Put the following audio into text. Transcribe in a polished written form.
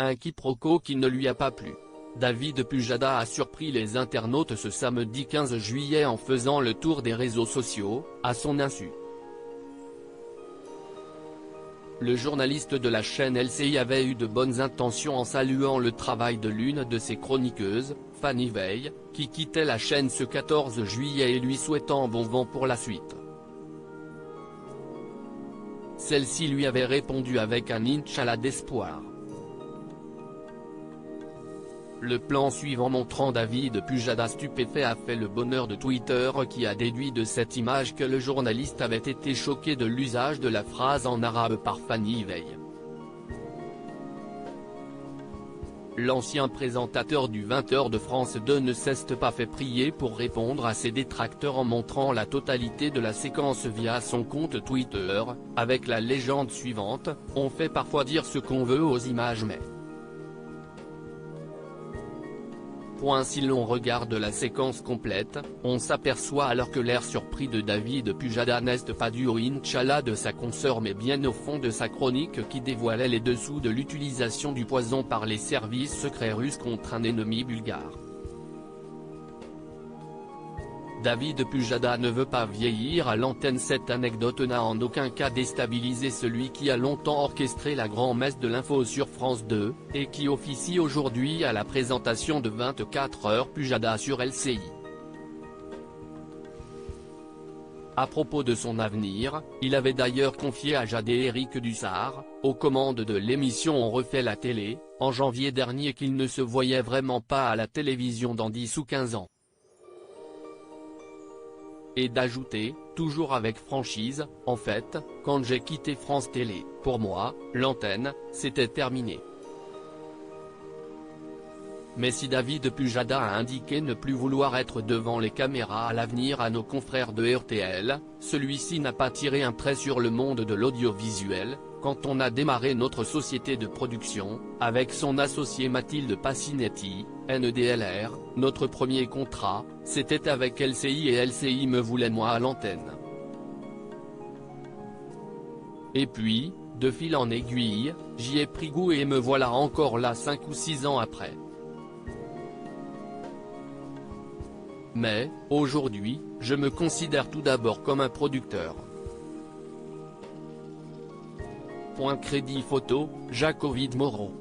un quiproquo qui ne lui a pas plu. David Pujada a surpris les internautes ce samedi 15 juillet en faisant le tour des réseaux sociaux, à son insu. Le journaliste de la chaîne LCI avait eu de bonnes intentions en saluant le travail de l'une de ses chroniqueuses, Fanny Veil, qui quittait la chaîne ce 14 juillet et lui souhaitant bon vent pour la suite. Celle-ci lui avait répondu avec un Inch'Allah d'espoir. Le plan suivant montrant David Pujada stupéfait a fait le bonheur de Twitter qui a déduit de cette image que le journaliste avait été choqué de l'usage de la phrase en arabe par Fanny Veil. L'ancien présentateur du 20h de France 2 ne s'est pas fait prier pour répondre à ses détracteurs en montrant la totalité de la séquence via son compte Twitter, avec la légende suivante: « On fait parfois dire ce qu'on veut aux images mais… ». Si l'on regarde la séquence complète, on s'aperçoit alors que l'air surpris de David Pujada n'est pas dû au Inch'Allah de sa consoeur mais bien au fond de sa chronique qui dévoilait les dessous de l'utilisation du poison par les services secrets russes contre un ennemi bulgare. David Pujada ne veut pas vieillir à l'antenne. Cette anecdote n'a en aucun cas déstabilisé celui qui a longtemps orchestré la grand-messe de l'info sur France 2, et qui officie aujourd'hui à la présentation de 24 heures Pujada sur LCI. À propos de son avenir, il avait d'ailleurs confié à Jade et Eric Dussart, aux commandes de l'émission On refait la télé, en janvier dernier qu'il ne se voyait vraiment pas à la télévision dans 10 ou 15 ans. Et d'ajouter, toujours avec franchise, « En fait, quand j'ai quitté France Télé, pour moi, l'antenne, c'était terminé ». Mais si David Pujada a indiqué ne plus vouloir être devant les caméras à l'avenir à nos confrères de RTL, celui-ci n'a pas tiré un trait sur le monde de l'audiovisuel. Quand on a démarré notre société de production, avec son associé Mathilde Passinetti, NDLR, notre premier contrat, c'était avec LCI et LCI me voulait moi à l'antenne. Et puis, de fil en aiguille, j'y ai pris goût et me voilà encore là 5 ou 6 ans après. Mais, aujourd'hui, je me considère tout d'abord comme un producteur. Crédit photo, Jacques Ovid Moreau.